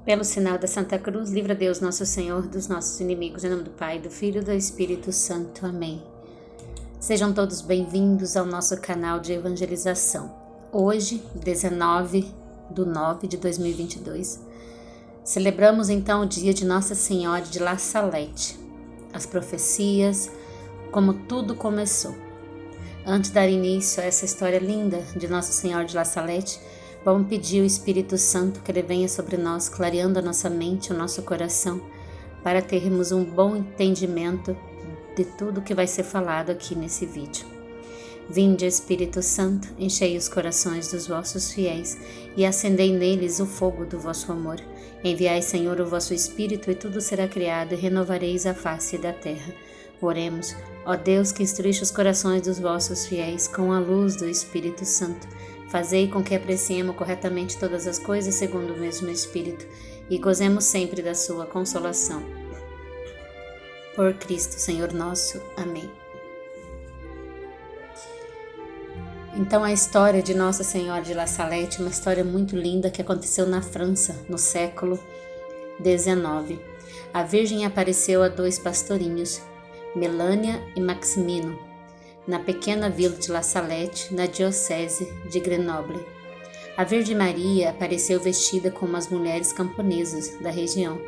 Pelo sinal da Santa Cruz, livra Deus nosso Senhor dos nossos inimigos, em nome do Pai, do Filho e do Espírito Santo. Amém. Sejam todos bem-vindos ao nosso canal de evangelização. Hoje, 19/9/2022, celebramos então o dia de Nossa Senhora de La Salette, as profecias, como tudo começou. Antes de dar início a essa história linda de Nossa Senhora de La Salette, vamos pedir ao Espírito Santo que Ele venha sobre nós, clareando a nossa mente, o nosso coração, para termos um bom entendimento de tudo que vai ser falado aqui nesse vídeo. Vinde, Espírito Santo, enchei os corações dos vossos fiéis e acendei neles o fogo do vosso amor. Enviai, Senhor, o vosso Espírito e tudo será criado e renovareis a face da terra. Oremos, ó Deus que instruíste os corações dos vossos fiéis com a luz do Espírito Santo. Fazei com que apreciemos corretamente todas as coisas segundo o mesmo Espírito e gozemos sempre da sua consolação. Por Cristo, Senhor nosso. Amém. Então a história de Nossa Senhora de La Salette é uma história muito linda que aconteceu na França no século XIX. A Virgem apareceu a dois pastorinhos, Melânia e Maximino, na pequena vila de La Salette, na diocese de Grenoble. A Virgem Maria apareceu vestida como as mulheres camponesas da região.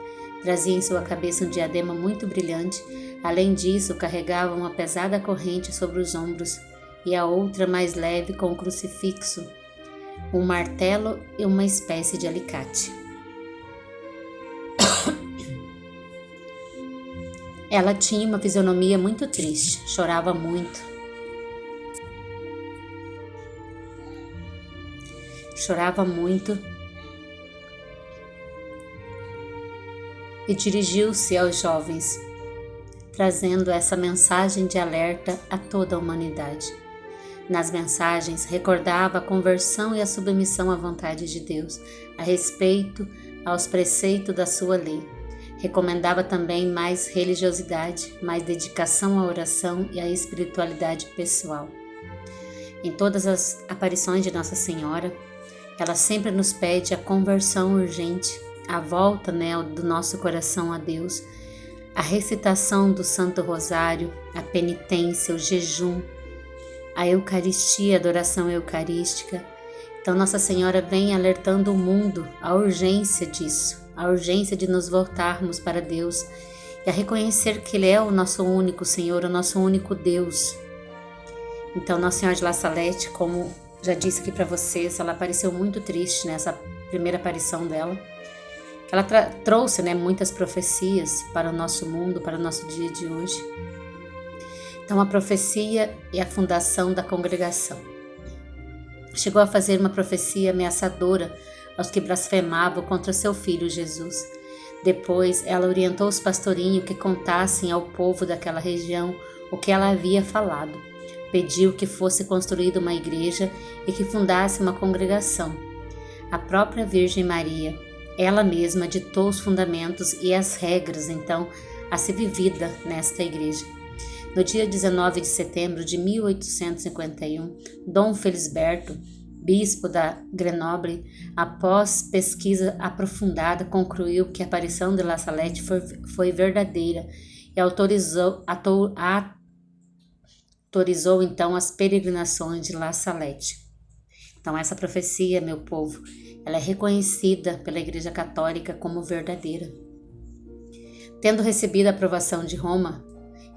Trazia em sua cabeça um diadema muito brilhante. Além disso, carregava uma pesada corrente sobre os ombros e a outra mais leve com um crucifixo, um martelo e uma espécie de alicate. Ela tinha uma fisionomia muito triste, chorava muito. E dirigiu-se aos jovens, trazendo essa mensagem de alerta a toda a humanidade. Nas mensagens, recordava a conversão e a submissão à vontade de Deus, a respeito aos preceitos da sua lei. Recomendava também mais religiosidade, mais dedicação à oração e à espiritualidade pessoal. Em todas as aparições de Nossa Senhora, ela sempre nos pede a conversão urgente, a volta do nosso coração a Deus, a recitação do Santo Rosário, a penitência, o jejum, a Eucaristia, a adoração eucarística. Então Nossa Senhora vem alertando o mundo à urgência disso, a urgência de nos voltarmos para Deus e a reconhecer que Ele é o nosso único Senhor, o nosso único Deus. Então Nossa Senhora de La Salette, como já disse aqui para vocês, ela apareceu muito triste nessa primeira aparição dela. Ela trouxe muitas profecias para o nosso mundo, para o nosso dia de hoje. Então a profecia e a fundação da congregação. Chegou a fazer uma profecia ameaçadora aos que blasfemavam contra seu filho Jesus. Depois ela orientou os pastorinhos que contassem ao povo daquela região o que ela havia falado. Pediu que fosse construída uma igreja e que fundasse uma congregação. A própria Virgem Maria, ela mesma ditou os fundamentos e as regras, então, a ser vivida nesta igreja. No dia 19 de setembro de 1851, Dom Felisberto, bispo da Grenoble, após pesquisa aprofundada, concluiu que a aparição de La Salette foi verdadeira e autorizou então as peregrinações de La Salette. Então essa profecia, meu povo, ela é reconhecida pela Igreja Católica como verdadeira. Tendo recebido a aprovação de Roma,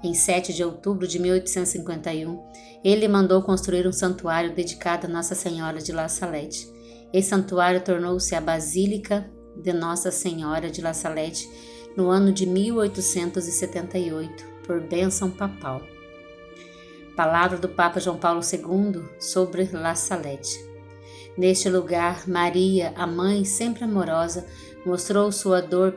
em 7 de outubro de 1851, ele mandou construir um santuário dedicado a Nossa Senhora de La Salette. Esse santuário tornou-se a Basílica de Nossa Senhora de La Salette no ano de 1878, por bênção papal. Palavra do Papa João Paulo II sobre La Salette. Neste lugar, Maria, a mãe sempre amorosa, mostrou sua dor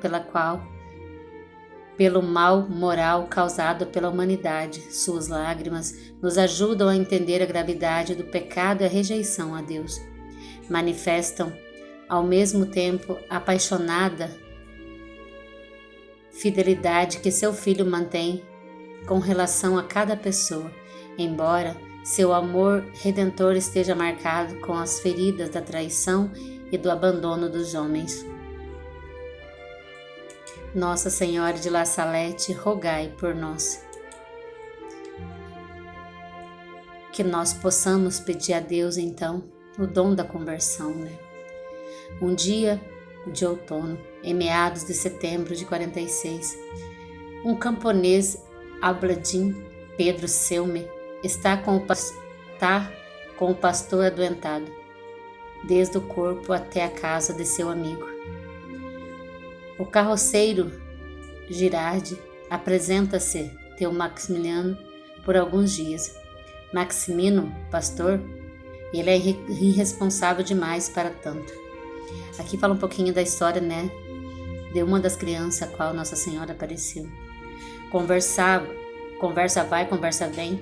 pelo mal moral causado pela humanidade. Suas lágrimas nos ajudam a entender a gravidade do pecado e a rejeição a Deus. Manifestam, ao mesmo tempo, a apaixonada fidelidade que seu filho mantém com relação a cada pessoa, embora seu amor redentor esteja marcado com as feridas da traição e do abandono dos homens. Nossa Senhora de La Salette, rogai por nós. Que nós possamos pedir a Deus, então, o dom da conversão, né? Um dia de outono, em meados de setembro de 46, um camponês, Abladim Pedro Selme, está com o pastor adoentado, desde o corpo até a casa de seu amigo. O carroceiro Girardi apresenta-se teu Maximiliano por alguns dias. Maximino, pastor, ele é irresponsável demais para tanto. Aqui fala um pouquinho da história, né, de uma das crianças a qual Nossa Senhora apareceu. Conversa vai, conversa vem,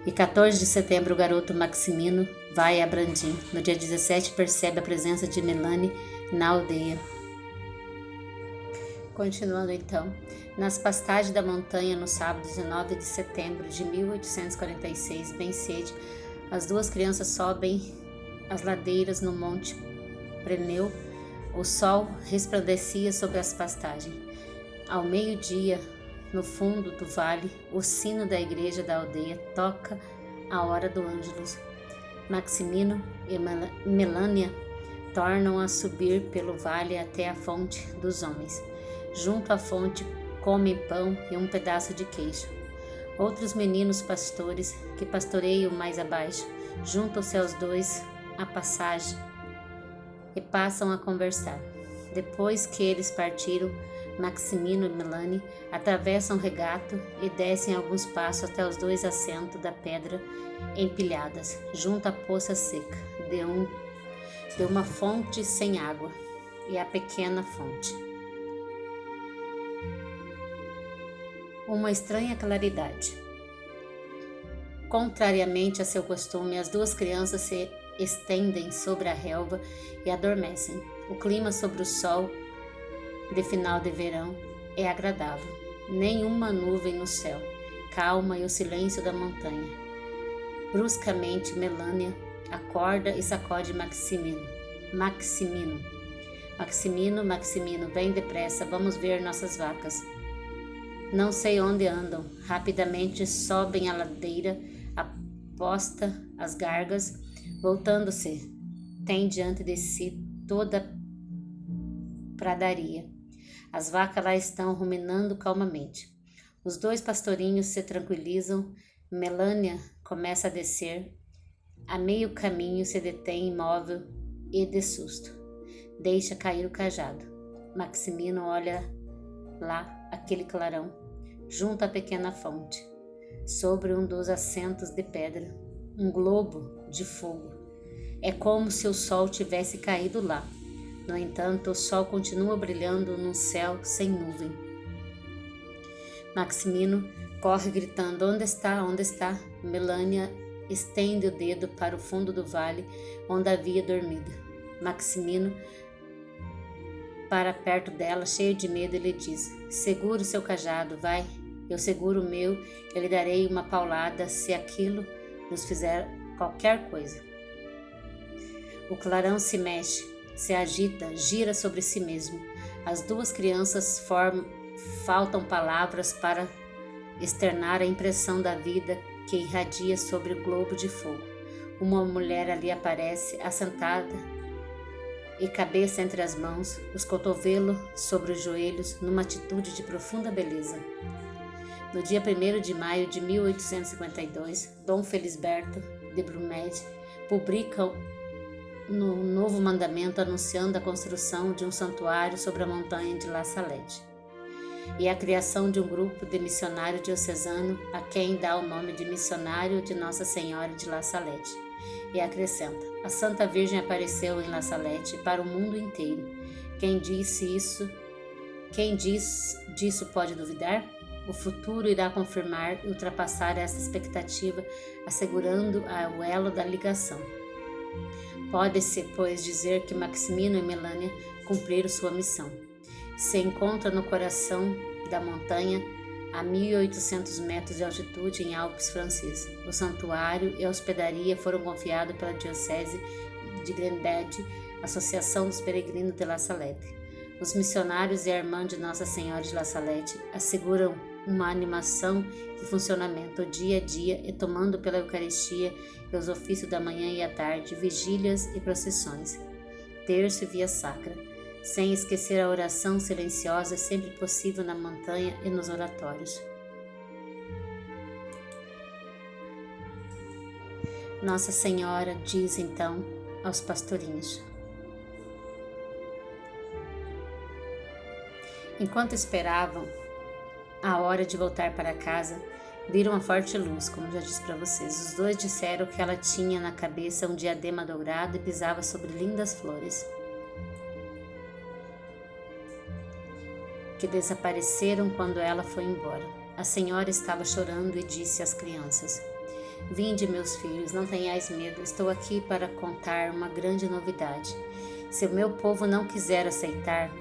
e 14 de setembro o garoto Maximino vai a Brandim. No dia 17 percebe a presença de Melanie na aldeia. Continuando então, nas pastagens da montanha no sábado 19 de setembro de 1846, bem cedo, as duas crianças sobem as ladeiras no Monte Preneu. O sol resplandecia sobre as pastagens. Ao meio-dia, no fundo do vale, o sino da igreja da aldeia toca a hora do Ângelus. Maximino e Melania tornam a subir pelo vale até a fonte dos homens. Junto à fonte comem pão e um pedaço de queijo. Outros meninos pastores que pastoreiam mais abaixo juntam-se aos dois à passagem e passam a conversar. Depois que eles partiram, Maximino e Melanie atravessam o regato e descem alguns passos até os dois assentos da pedra empilhadas, junto à poça seca de uma fonte sem água e a pequena fonte. Uma estranha claridade. Contrariamente a seu costume, as duas crianças se estendem sobre a relva e adormecem. O clima sobre o sol de final de verão é agradável. Nenhuma nuvem no céu, calma e o silêncio da montanha. Bruscamente, Melania acorda e sacode Maximino. Maximino, vem depressa, vamos ver nossas vacas. Não sei onde andam. Rapidamente sobem a ladeira, aposta as gargas, voltando-se. Tem diante de si toda a pradaria. As vacas lá estão ruminando calmamente. Os dois pastorinhos se tranquilizam. Melania começa a descer. A meio caminho se detém imóvel e de susto. Deixa cair o cajado. Maximino olha lá aquele clarão, junto à pequena fonte, sobre um dos assentos de pedra, um globo de fogo. É como se o sol tivesse caído lá. No entanto, o sol continua brilhando num céu sem nuvem. Maximino corre gritando: onde está? Onde está? Melania estende o dedo para o fundo do vale onde havia dormido. Maximino para perto dela, cheio de medo, e lhe diz: segura o seu cajado, vai, eu seguro o meu, eu lhe darei uma paulada se aquilo nos fizer qualquer coisa. O clarão se mexe, se agita, gira sobre si mesmo. As duas crianças faltam palavras para externar a impressão da vida que irradia sobre o globo de fogo. Uma mulher ali aparece, assentada e cabeça entre as mãos, os cotovelos sobre os joelhos, numa atitude de profunda beleza. No dia 1º de maio de 1852, Dom Felisberto de Brumed publica um novo mandamento anunciando a construção de um santuário sobre a montanha de La Salette e a criação de um grupo de missionário diocesano a quem dá o nome de Missionário de Nossa Senhora de La Salette. E acrescenta: a Santa Virgem apareceu em La Salette para o mundo inteiro. Quem diz disso pode duvidar? O futuro irá confirmar e ultrapassar essa expectativa, assegurando o elo da ligação. Pode-se, pois, dizer que Maximino e Melania cumpriram sua missão. Se encontra no coração da montanha, a 1.800 metros de altitude, em Alpes francês. O santuário e a hospedaria foram confiados pela Diocese de Grandede, Associação dos Peregrinos de La Salette. Os missionários e a irmã de Nossa Senhora de La Salette asseguram uma animação e funcionamento dia a dia e tomando pela Eucaristia e os ofícios da manhã e à tarde, vigílias e procissões, terço e via sacra, sem esquecer a oração silenciosa sempre possível na montanha e nos oratórios. Nossa Senhora diz então aos pastorinhos: enquanto esperavam a hora de voltar para casa, viram uma forte luz, como já disse para vocês. Os dois disseram que ela tinha na cabeça um diadema dourado e pisava sobre lindas flores, que desapareceram quando ela foi embora. A senhora estava chorando e disse às crianças: vinde, meus filhos, não tenhais medo, estou aqui para contar uma grande novidade. Se o meu povo não quiser aceitar,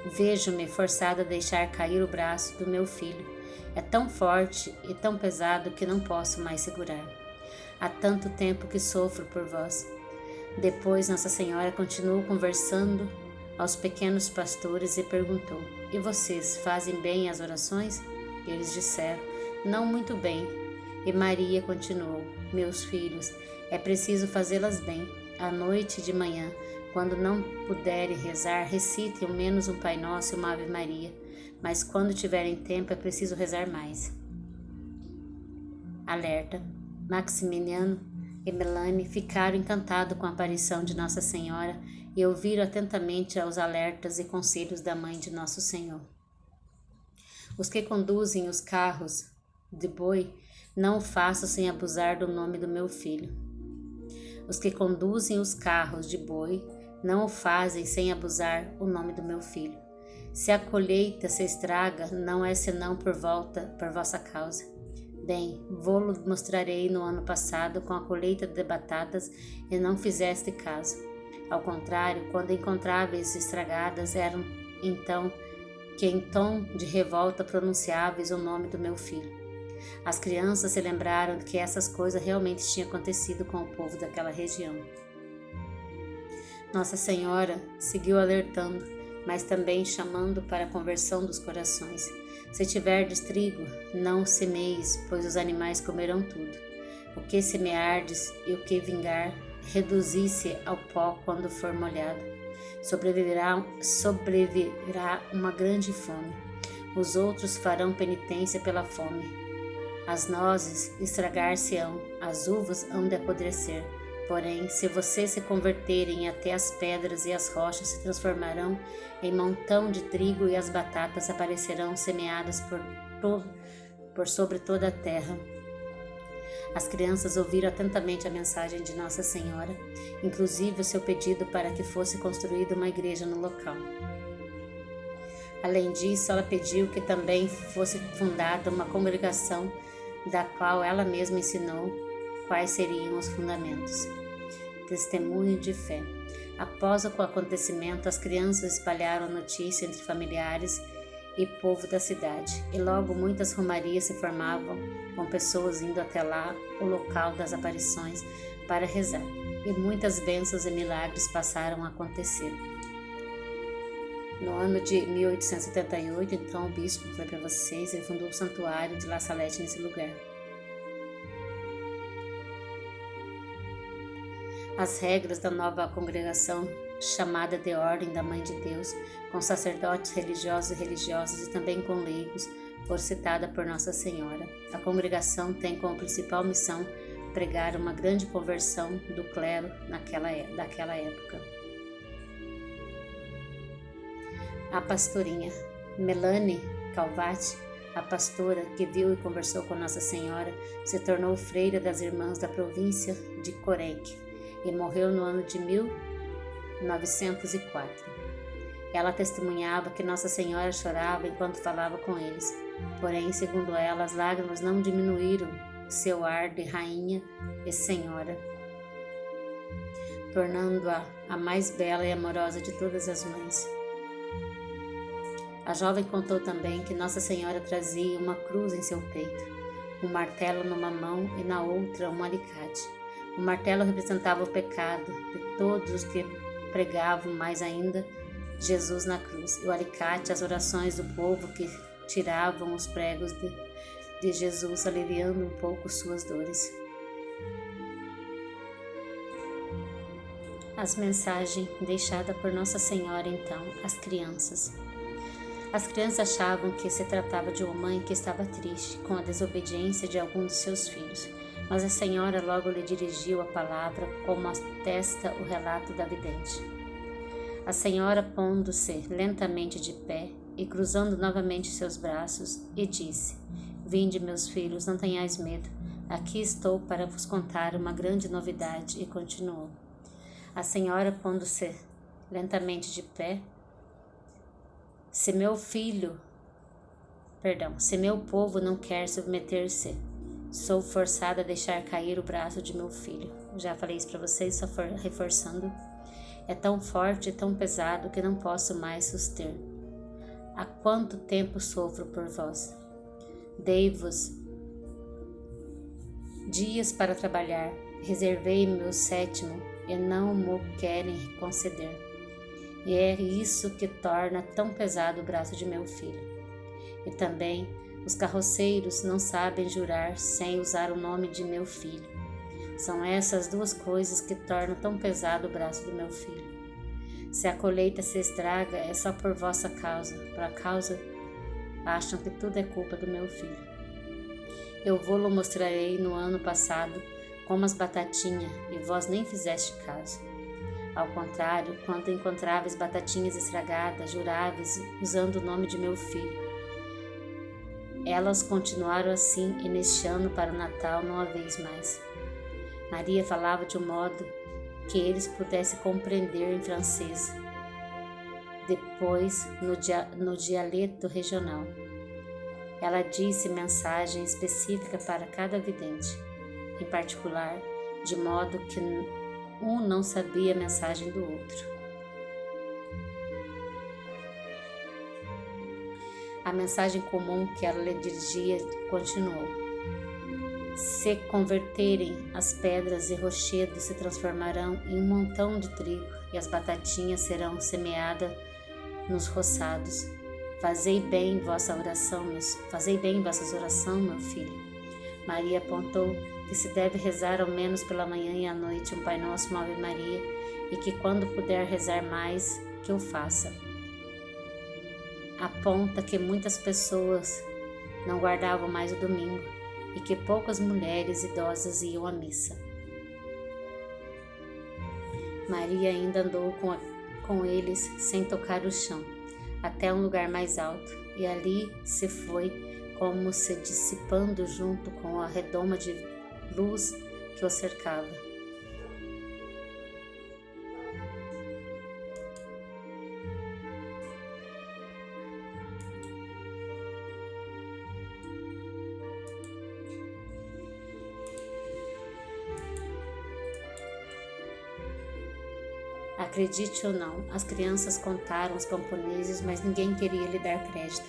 vejo-me forçada a deixar cair o braço do meu filho. É tão forte e tão pesado que não posso mais segurar. Há tanto tempo que sofro por vós. Depois Nossa Senhora continuou conversando aos pequenos pastores e perguntou: e vocês fazem bem as orações? Eles disseram: não muito bem. E Maria continuou: meus filhos, é preciso fazê-las bem. À noite e de manhã, quando não puderem rezar, recitem ao menos um Pai Nosso e uma Ave Maria, mas quando tiverem tempo é preciso rezar mais. Alerta: Maximiliano e Melanie ficaram encantados com a aparição de Nossa Senhora e ouviram atentamente aos alertas e conselhos da Mãe de Nosso Senhor. Os que conduzem os carros de boi, não o façam sem abusar do nome do meu filho. Os que conduzem os carros de boi, não o fazem sem abusar o nome do meu filho. Se a colheita se estraga, não é senão por vossa causa. Bem, vô-lo mostrarei no ano passado com a colheita de batatas e não fizeste caso. Ao contrário, quando encontráveis estragadas, eram então que em tom de revolta pronunciáveis o nome do meu filho. As crianças se lembraram que essas coisas realmente tinham acontecido com o povo daquela região. Nossa Senhora seguiu alertando, mas também chamando para a conversão dos corações. Se tiverdes trigo, não o semeis, pois os animais comerão tudo. O que semeardes e o que vingar, reduzi-se ao pó quando for molhado. Sobreviverá uma grande fome. Os outros farão penitência pela fome. As nozes estragar-se-ão, as uvas hão de apodrecer. Porém, se vocês se converterem, até as pedras e as rochas se transformarão em montão de trigo e as batatas aparecerão semeadas por sobre toda a terra. As crianças ouviram atentamente a mensagem de Nossa Senhora, inclusive o seu pedido para que fosse construída uma igreja no local. Além disso, ela pediu que também fosse fundada uma congregação da qual ela mesma ensinou quais seriam os fundamentos. Testemunho de fé. Após o acontecimento, as crianças espalharam a notícia entre familiares e povo da cidade, e logo muitas romarias se formavam, com pessoas indo até lá, o local das aparições, para rezar, e muitas bênçãos e milagres passaram a acontecer. No ano de 1878, então, o bispo, que foi para vocês, ele fundou o santuário de La Salette nesse lugar. As regras da nova congregação, chamada de Ordem da Mãe de Deus, com sacerdotes religiosos e religiosas e também com leigos, foram citadas por Nossa Senhora. A congregação tem como principal missão pregar uma grande conversão do clero daquela época. A pastorinha Melanie Calvati, a pastora que viu e conversou com Nossa Senhora, se tornou freira das irmãs da província de Corenque e morreu no ano de 1904. Ela testemunhava que Nossa Senhora chorava enquanto falava com eles, porém, segundo ela, as lágrimas não diminuíram seu ar de rainha e senhora, tornando-a a mais bela e amorosa de todas as mães. A jovem contou também que Nossa Senhora trazia uma cruz em seu peito, um martelo numa mão e na outra um alicate. O martelo representava o pecado de todos os que pregavam, mais ainda Jesus na cruz, e o alicate, as orações do povo que tiravam os pregos de Jesus, aliviando um pouco suas dores. As mensagens deixadas por Nossa Senhora, então, às crianças. As crianças achavam que se tratava de uma mãe que estava triste com a desobediência de algum dos seus filhos, mas a Senhora logo lhe dirigiu a palavra, como atesta o relato da vidente. A Senhora, pondo-se lentamente de pé e cruzando novamente seus braços, e disse: Vinde, meus filhos, não tenhais medo. Aqui estou para vos contar uma grande novidade. E continuou. A Senhora, pondo-se lentamente de pé, se meu povo não quer submeter-se, sou forçada a deixar cair o braço de meu filho. Já falei isso para vocês, só reforçando. É tão forte e tão pesado que não posso mais suster. Há quanto tempo sofro por vós? Dei-vos dias para trabalhar, reservei meu sétimo e não mo querem conceder. E é isso que torna tão pesado o braço de meu filho. E também os carroceiros não sabem jurar sem usar o nome de meu filho. São essas duas coisas que tornam tão pesado o braço do meu filho. Se a colheita se estraga, é só por vossa causa. Por causa, acham que tudo é culpa do meu filho. Eu vou-lo mostrarei no ano passado como as batatinhas, e vós nem fizeste caso. Ao contrário, quando encontráveis batatinhas estragadas, juráveis, usando o nome de meu filho. Elas continuaram assim, e neste ano para o Natal não a vez mais. Maria falava de um modo que eles pudessem compreender em francês, depois no dialeto regional. Ela disse mensagem específica para cada vidente, em particular, de modo que um não sabia a mensagem do outro. A mensagem comum que ela lhe dirigia continuou: Se converterem as pedras e rochedos se transformarão em um montão de trigo, e as batatinhas serão semeadas nos roçados. Fazei bem vossas orações, meu filho. Maria apontou que se deve rezar ao menos pela manhã e à noite um Pai Nosso, uma Ave Maria, e que quando puder rezar mais, que o faça. Aponta que muitas pessoas não guardavam mais o domingo e que poucas mulheres idosas iam à missa. Maria ainda andou com eles sem tocar o chão, até um lugar mais alto, e ali se foi como se dissipando junto com a redoma de luz que o cercava. Acredite ou não, as crianças contaram os camponeses, mas ninguém queria lhe dar crédito,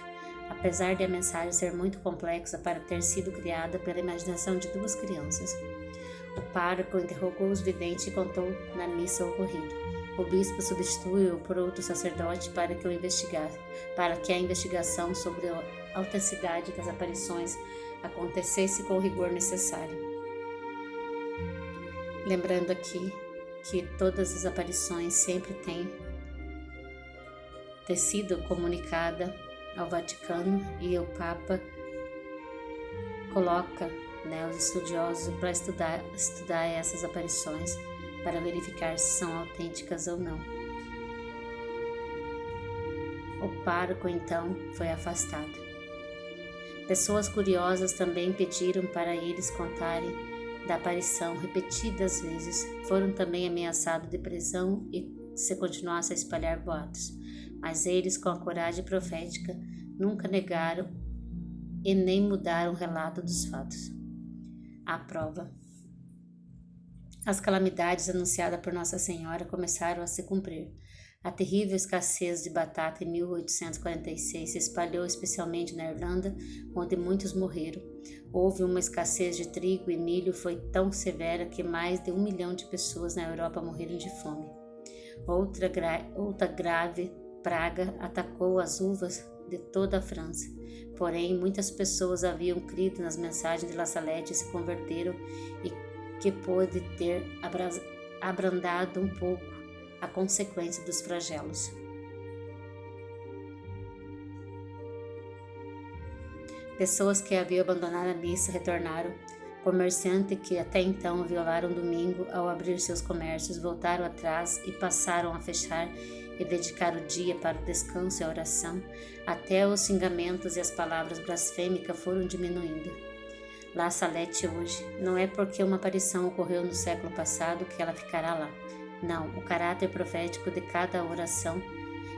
apesar de a mensagem ser muito complexa para ter sido criada pela imaginação de duas crianças. O pároco interrogou os videntes e contou na missa o ocorrido. O bispo substituiu por outro sacerdote para que a investigação sobre a autenticidade das aparições acontecesse com o rigor necessário. Lembrando aqui que todas as aparições sempre têm sido comunicada ao Vaticano, e o Papa coloca os estudiosos para estudar essas aparições para verificar se são autênticas ou não. O pároco então foi afastado. Pessoas curiosas também pediram para eles contarem da aparição repetidas vezes. Foram também ameaçados de prisão e se continuasse a espalhar boatos. Mas eles, com a coragem profética, nunca negaram e nem mudaram o relato dos fatos. A prova. As calamidades anunciadas por Nossa Senhora começaram a se cumprir. A terrível escassez de batata em 1846 se espalhou especialmente na Irlanda, onde muitos morreram. Houve uma escassez de trigo e milho foi tão severa que mais de 1 milhão de pessoas na Europa morreram de fome. Outra grave praga atacou as uvas de toda a França. Porém, muitas pessoas haviam crido nas mensagens de La Salette e se converteram, e que pôde ter abrandado um pouco a consequência dos flagelos. Pessoas que haviam abandonado a missa retornaram. Comerciantes que até então violaram o domingo ao abrir seus comércios voltaram atrás e passaram a fechar e dedicar o dia para o descanso e a oração. Até os xingamentos e as palavras blasfêmicas foram diminuindo. La Salette hoje não é porque uma aparição ocorreu no século passado que ela ficará lá. Não, o caráter profético de cada oração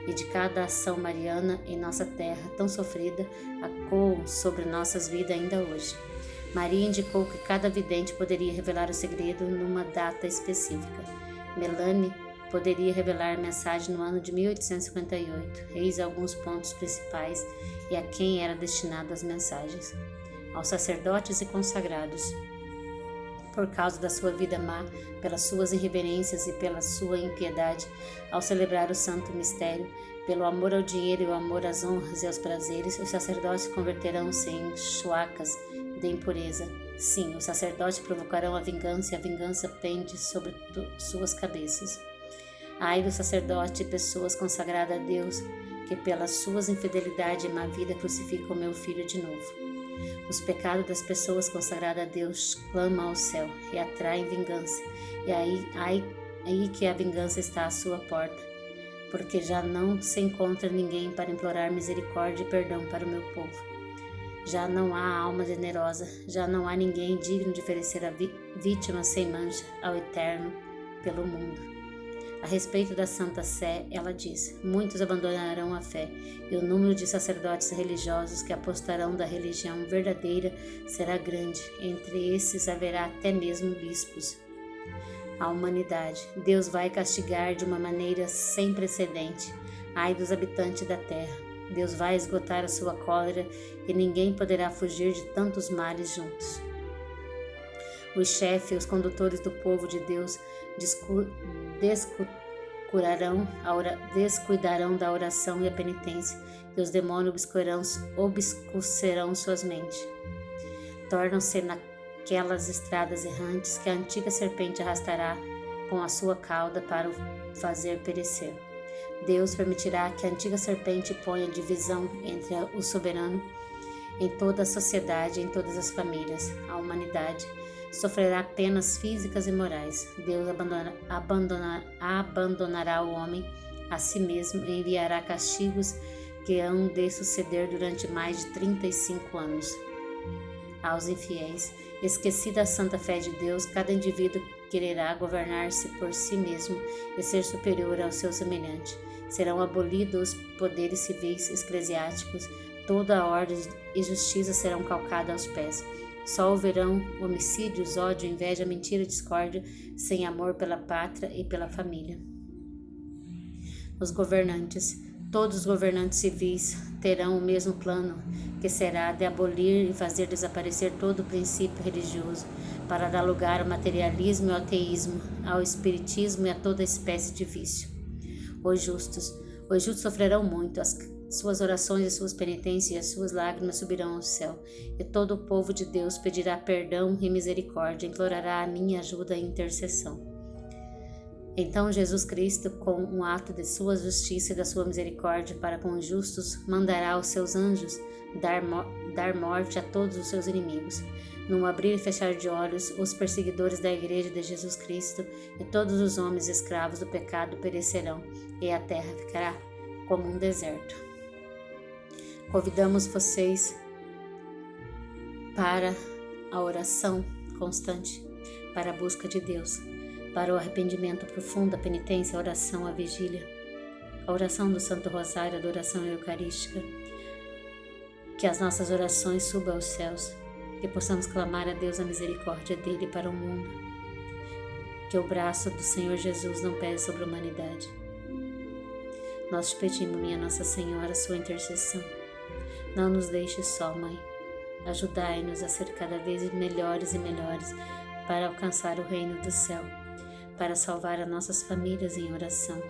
e de cada ação mariana em nossa terra tão sofrida ecoam sobre nossas vidas ainda hoje. Maria indicou que cada vidente poderia revelar o segredo numa data específica. Melanie poderia revelar a mensagem no ano de 1858. Eis alguns pontos principais e a quem era destinada as mensagens. Aos sacerdotes e consagrados. Por causa da sua vida má, pelas suas irreverências e pela sua impiedade, ao celebrar o santo mistério, pelo amor ao dinheiro e o amor às honras e aos prazeres, os sacerdotes converterão-se em chuacas de impureza. Sim, os sacerdotes provocarão a vingança e a vingança pende sobre suas cabeças. Ai do sacerdote e pessoas consagradas a Deus, que pelas suas infidelidades e má vida crucificam meu filho de novo. Os pecados das pessoas consagradas a Deus clamam ao céu e atraem vingança, e aí que a vingança está à sua porta, porque já não se encontra ninguém para implorar misericórdia e perdão para o meu povo. Já não há alma generosa, já não há ninguém digno de oferecer a vítima sem mancha ao Eterno pelo mundo. A respeito da Santa Sé, ela diz: muitos abandonarão a fé, e o número de sacerdotes religiosos que apostarão da religião verdadeira será grande. Entre esses haverá até mesmo bispos. A humanidade, Deus vai castigar de uma maneira sem precedente. Ai dos habitantes da terra, Deus vai esgotar a sua cólera e ninguém poderá fugir de tantos males juntos. Os chefes e os condutores do povo de Deus descuidarão da oração e a penitência, e os demônios obscurecerão suas mentes. Tornam-se naquelas estradas errantes que a antiga serpente arrastará com a sua cauda para o fazer perecer. Deus permitirá que a antiga serpente ponha divisão entre o soberano em toda a sociedade e em todas as famílias. A humanidade sofrerá penas físicas e morais. Deus abandonará o homem a si mesmo e enviará castigos que hão de suceder durante mais de 35 anos. Aos infiéis, esquecida a santa fé de Deus, cada indivíduo quererá governar-se por si mesmo e ser superior ao seu semelhante. Serão abolidos os poderes civis eclesiásticos, toda a ordem e justiça serão calcadas aos pés. Só houverão homicídios, ódio, inveja, mentira, discórdia, sem amor pela pátria e pela família. Os governantes, todos os governantes civis terão o mesmo plano, que será de abolir e fazer desaparecer todo o princípio religioso, para dar lugar ao materialismo e ao ateísmo, ao espiritismo e a toda espécie de vício. Os justos sofrerão muito, as suas orações e suas penitências e as suas lágrimas subirão ao céu, e todo o povo de Deus pedirá perdão e misericórdia, implorará a minha ajuda e intercessão. Então Jesus Cristo, com um ato de sua justiça e da sua misericórdia para com os justos, mandará os seus anjos dar morte a todos os seus inimigos. Num abrir e fechar de olhos, os perseguidores da Igreja de Jesus Cristo e todos os homens escravos do pecado perecerão, e a terra ficará como um deserto. Convidamos vocês para a oração constante, para a busca de Deus, para o arrependimento profundo, a penitência, a oração, a vigília, a oração do Santo Rosário, a adoração eucarística. Que as nossas orações subam aos céus, que possamos clamar a Deus a misericórdia dele para o mundo, que o braço do Senhor Jesus não pese sobre a humanidade. Nós te pedimos, minha Nossa Senhora, sua intercessão. Não nos deixe só, Mãe. Ajudai-nos a ser cada vez melhores e melhores para alcançar o reino do céu, para salvar as nossas famílias em oração.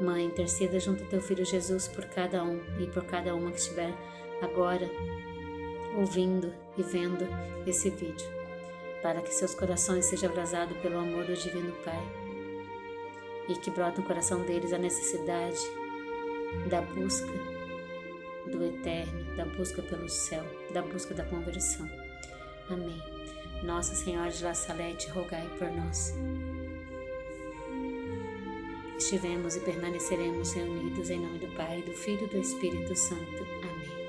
Mãe, interceda junto ao teu Filho Jesus por cada um e por cada uma que estiver agora ouvindo e vendo esse vídeo, para que seus corações sejam abrasados pelo amor do Divino Pai e que brote no coração deles a necessidade da busca do eterno, da busca pelo céu, da busca da conversão. Amém. Nossa Senhora de La Salete, rogai por nós. Estivemos e permaneceremos reunidos em nome do Pai, do Filho e do Espírito Santo. Amém.